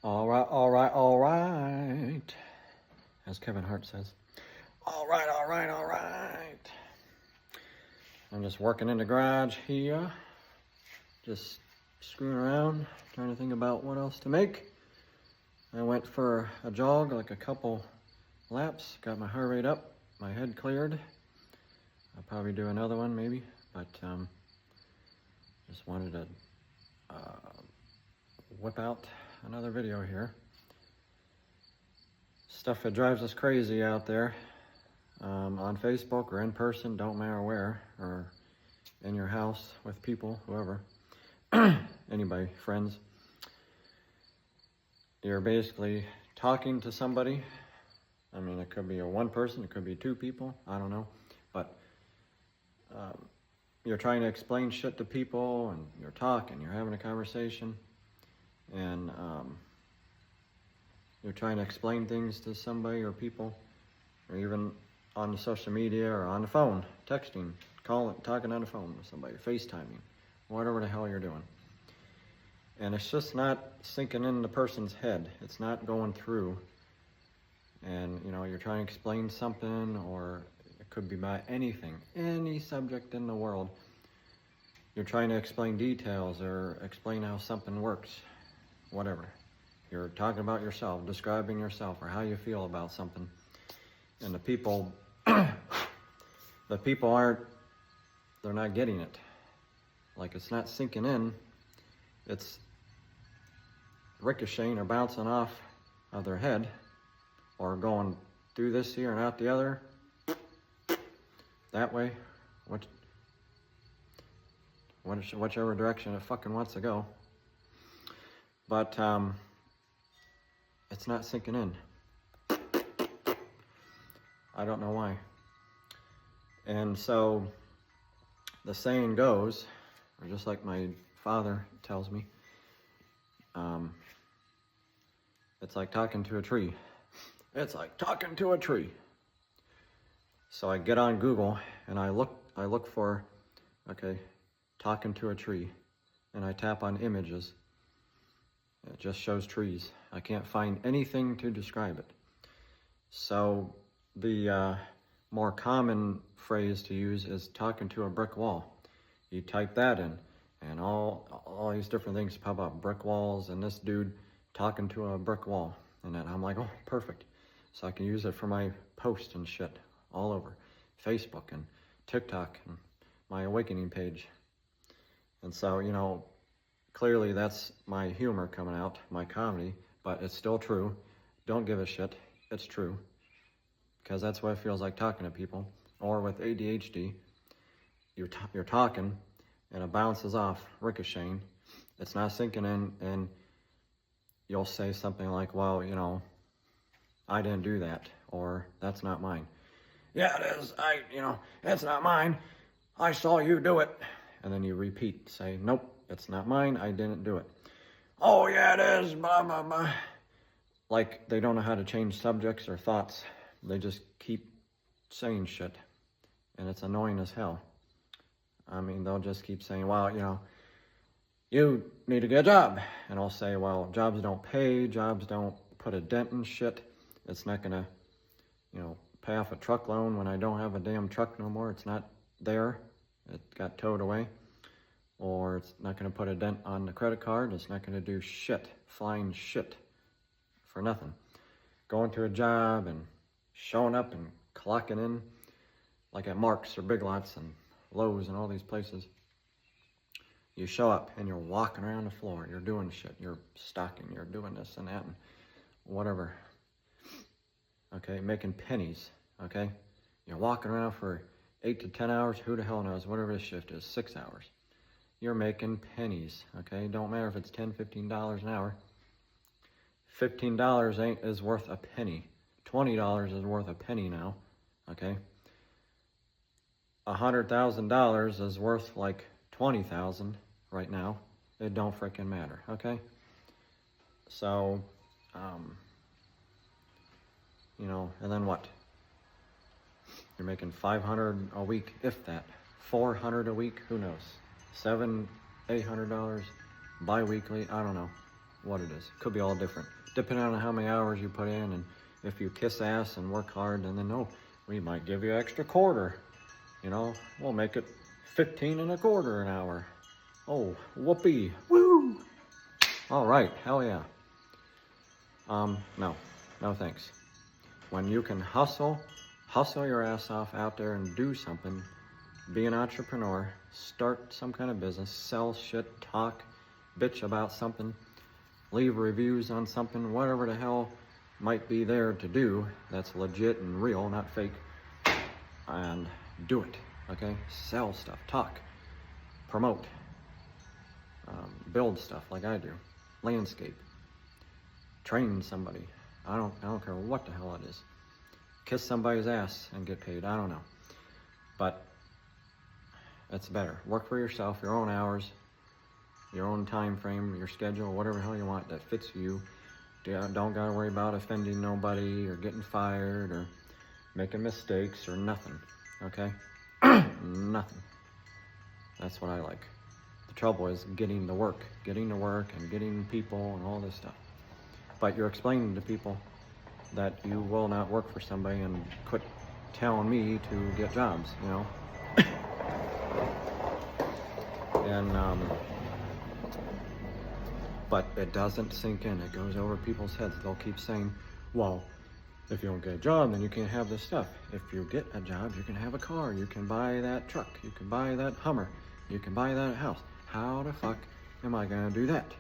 All right, all right, all right. As Kevin Hart says. All right, all right, all right. I'm just working in the garage here. Just screwing around, trying to think about what else to make. I went for a jog, like a couple laps, got my heart rate up, my head cleared. I'll probably do another one maybe, but just wanted to whip out another video here. Stuff that drives us crazy out there on Facebook or in person, don't matter where, or in your house with people, whoever, anybody, friends. You're basically talking to somebody. I mean, it could be a one person, it could be two people, I don't know, but you're trying to explain shit to people, and you're talking, you're having a conversation, and you're trying to explain things to somebody or people, or even on the social media or on the phone, texting, calling, talking on the phone with somebody, FaceTiming, whatever the hell you're doing. And it's just not sinking in the person's head. It's not going through. And, you know, you're trying to explain something, or it could be about anything, any subject in the world. You're trying to explain details or explain how something works, whatever. You're talking about yourself, describing yourself, or how you feel about something. And the people, they're not getting it. Like, it's not sinking in. It's ricocheting or bouncing off of their head, or going through this here and out the other, that way, whichever direction it fucking wants to go. But it's not sinking in. I don't know why. And so the saying goes, or just like my father tells me, it's like talking to a tree. It's like talking to a tree. So I get on Google and I look for, okay, talking to a tree, and I tap on images. It just shows trees. I can't find anything to describe it. So the more common phrase to use is talking to a brick wall. You type that in, and all these different things pop up, brick walls, and this dude talking to a brick wall. And then I'm like, oh, perfect. So I can use it for my posts and shit all over Facebook and TikTok and my awakening page. And so, you know, clearly that's my humor coming out, my comedy, but it's still true. Don't give a shit. It's true. Because that's what it feels like talking to people. Or with ADHD, you're talking and it bounces off, ricocheting. It's not sinking in, and you'll say something like, well, you know, I didn't do that, or that's not mine. Yeah, it is. It's not mine. I saw you do it. And then you repeat, say, nope, it's not mine. I didn't do it. Oh, yeah, it is. Blah, blah, blah. Like they don't know how to change subjects or thoughts. They just keep saying shit, and it's annoying as hell. I mean, they'll just keep saying, well, you know, you need to get a job. And I'll say, well, jobs don't pay. Jobs don't put a dent in shit. It's not going to, you know, pay off a truck loan when I don't have a damn truck no more. It's not there. It got towed away. Or it's not going to put a dent on the credit card. It's not going to do shit, flying shit for nothing. Going to a job and showing up and clocking in, like at Mark's or Big Lots and Lowe's and all these places. You show up and you're walking around the floor. You're doing shit. You're stocking. You're doing this and that and whatever. Okay, making pennies. Okay, you're walking around for 8 to 10 hours. Who the hell knows? Whatever the shift is, 6 hours. You're making pennies. Okay, don't matter if it's $10, $15 an hour. $15 is worth a penny. $20 is worth a penny now. Okay, $100,000 is worth like 20,000 right now. It don't freaking matter. Okay, so you know, and then what? You're making $500 a week, if that. $400 a week, who knows? $700, $800 bi-weekly, I don't know. what it is. Could be all different, depending on how many hours you put in, and if you kiss ass and work hard, and then, oh, we might give you extra quarter. You know, we'll make it 15 and a quarter an hour. Oh, whoopee, woo! All right, hell yeah. No thanks. When you can hustle your ass off out there and do something, be an entrepreneur, start some kind of business, sell shit, talk, bitch about something, leave reviews on something, whatever the hell might be there to do that's legit and real, not fake, and do it, okay? Sell stuff, talk, promote, build stuff like I do, landscape, train somebody. I don't care what the hell it is. Kiss somebody's ass and get paid, I don't know. But it's better. Work for yourself, your own hours, your own time frame, your schedule, whatever the hell you want that fits you. Don't gotta worry about offending nobody or getting fired or making mistakes or nothing, okay? Nothing. That's what I like. The trouble is getting to work and getting people and all this stuff. But you're explaining to people that you will not work for somebody and quit telling me to get jobs, you know? And, but it doesn't sink in. It goes over people's heads. They'll keep saying, well, if you don't get a job, then you can't have this stuff. If you get a job, you can have a car. You can buy that truck. You can buy that Hummer. You can buy that house. How the fuck am I gonna do that?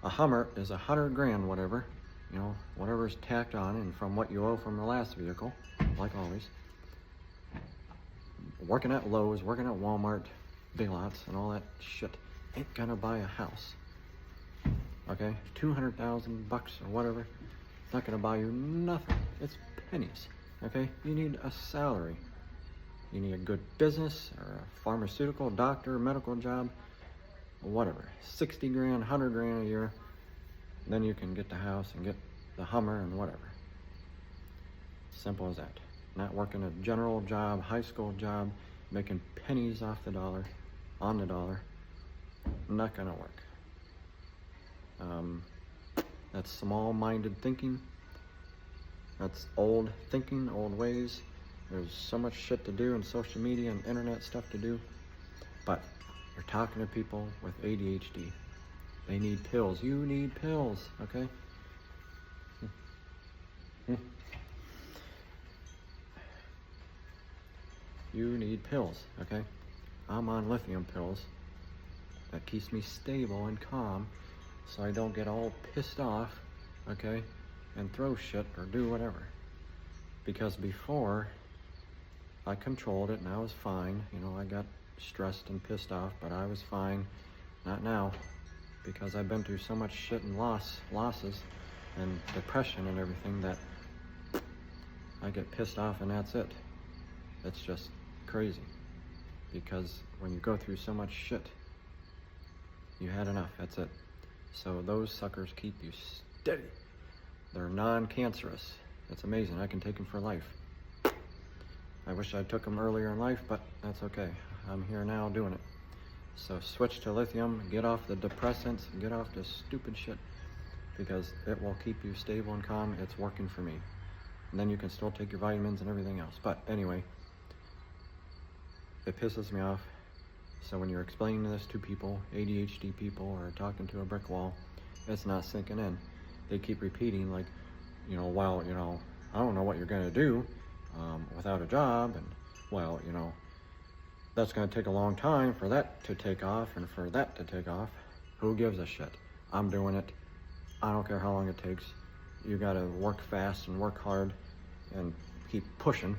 A Hummer is $100,000, whatever, you know, whatever's tacked on, and from what you owe from the last vehicle, like always. Working at Lowe's, working at Walmart, Big Lots, and all that shit ain't gonna buy a house. Okay, $200,000 or whatever, it's not gonna buy you nothing. It's pennies. Okay, you need a salary. You need a good business or a pharmaceutical, doctor, medical job, whatever. 60 grand, 100 grand a year. Then you can get the house and get the Hummer and whatever. Simple as that. Not working a general job, high school job, making pennies off the dollar, on the dollar. Not gonna work. That's small-minded thinking. That's old thinking, old ways. There's so much shit to do and social media and internet stuff to do. But you're talking to people with ADHD. They need pills. You need pills, okay? You need pills, okay? I'm on lithium pills. That keeps me stable and calm so I don't get all pissed off, okay? And throw shit or do whatever. Because before, I controlled it and I was fine. You know, I got stressed and pissed off, but I was fine. Not now. Because I've been through so much shit and losses and depression and everything that I get pissed off and that's it. It's just crazy. Because when you go through so much shit, you had enough, that's it. So those suckers keep you steady. They're non-cancerous. It's amazing, I can take them for life. I wish I took them earlier in life, but that's okay. I'm here now doing it. So switch to lithium, get off the depressants, get off this stupid shit, because it will keep you stable and calm. It's working for me. And then you can still take your vitamins and everything else. But anyway, it pisses me off. So when you're explaining this to people, ADHD people, or talking to a brick wall, it's not sinking in. They keep repeating like, you know, well, you know, I don't know what you're gonna do without a job, and well, you know, that's gonna take a long time for that to take off and for that to take off. Who gives a shit? I'm doing it. I don't care how long it takes. You gotta work fast and work hard and keep pushing.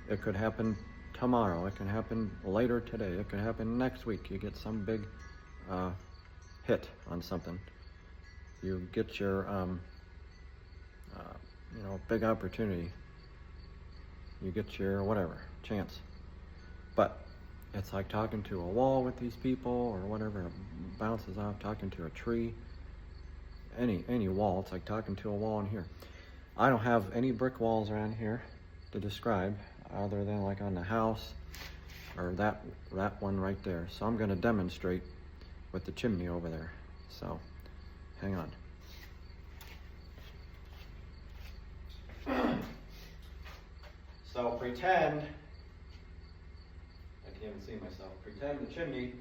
It could happen tomorrow. It can happen later today. It could happen next week. You get some big hit on something. You get your, you know, big opportunity. You get your whatever, chance. But it's like talking to a wall with these people or whatever. It bounces off, talking to a tree. Any wall, it's like talking to a wall in here. I don't have any brick walls around here to describe other than like on the house or that one right there. So I'm gonna demonstrate with the chimney over there. So hang on. So pretend, I can't even see myself, pretend the chimney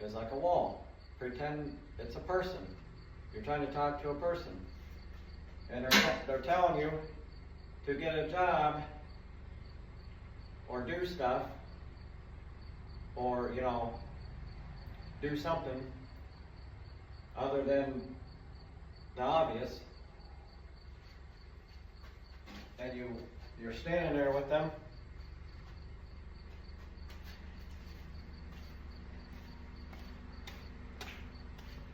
is like a wall. Pretend it's a person. You're trying to talk to a person. And they're telling you to get a job or do stuff or, do something other than the obvious. And you're standing there with them.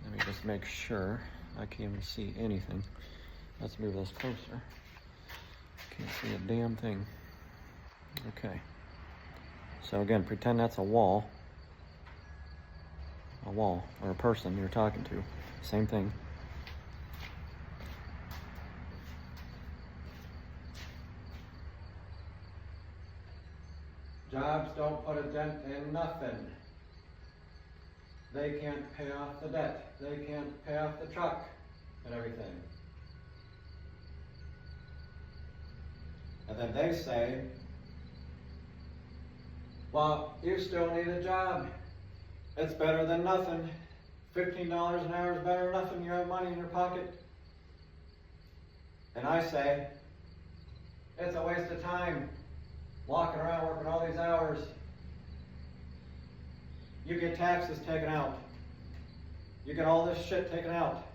Let me just make sure I can't even see anything. Let's move this closer. Can't see a damn thing. Okay. So again, pretend that's a wall. A wall, or a person you're talking to. Same thing. Jobs don't put a dent in nothing. They can't pay off the debt. They can't pay off the truck and everything. And then they say, well, you still need a job. It's better than nothing. $15 an hour is better than nothing. You have money in your pocket. And I say, it's a waste of time walking around working all these hours. You get taxes taken out. You get all this shit taken out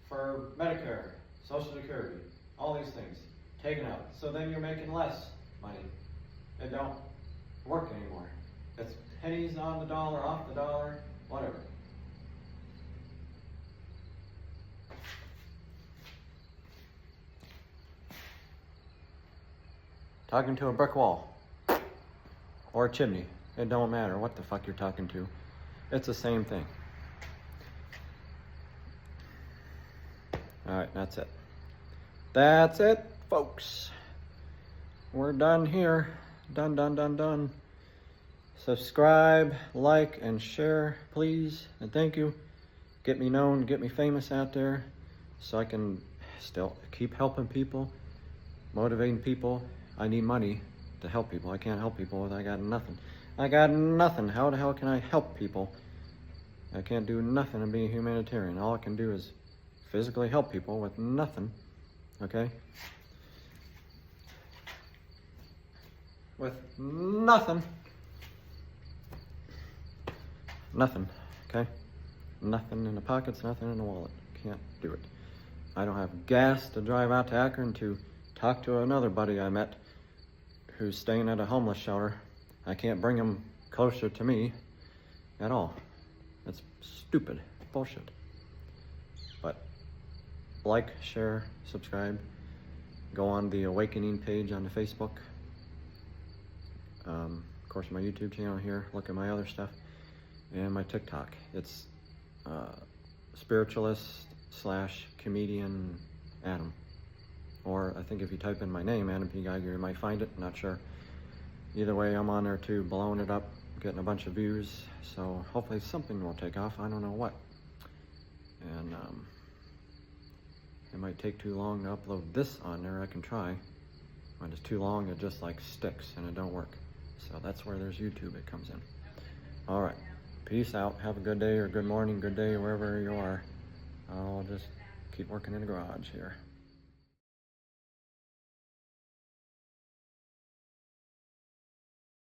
for Medicare, Social Security, all these things taken out. So then you're making less money. It don't work anymore. It's pennies on the dollar, off the dollar, whatever. Talking to a brick wall or a chimney. It don't matter what the fuck you're talking to. It's the same thing. All right, that's it. That's it, folks. We're done here. Done. Subscribe, like, and share, please. And thank you. Get me known, get me famous out there so I can still keep helping people, motivating people. I need money to help people. I can't help people with I got nothing. I got nothing. How the hell can I help people? I can't do nothing and be a humanitarian. All I can do is physically help people with nothing. Okay? With nothing. Nothing. Okay? Nothing in the pockets, nothing in the wallet. Can't do it. I don't have gas to drive out to Akron to talk to another buddy I met who's staying at a homeless shelter. I can't bring him closer to me at all. That's stupid bullshit. But like, share, subscribe. Go on the Awakening page on the Facebook. Of course, my YouTube channel here. Look at my other stuff. And my TikTok. It's Spiritualist / comedianAdam. Or I think if you type in my name, Adam P. Geiger, you might find it. Not sure. Either way, I'm on there too, blowing it up, getting a bunch of views. So hopefully something will take off. I don't know what. And it might take too long to upload this on there. I can try. When it's too long, it just like sticks and it don't work. So that's where there's YouTube. It comes in. All right. Peace out. Have a good day or good morning, good day, wherever you are. I'll just keep working in the garage here.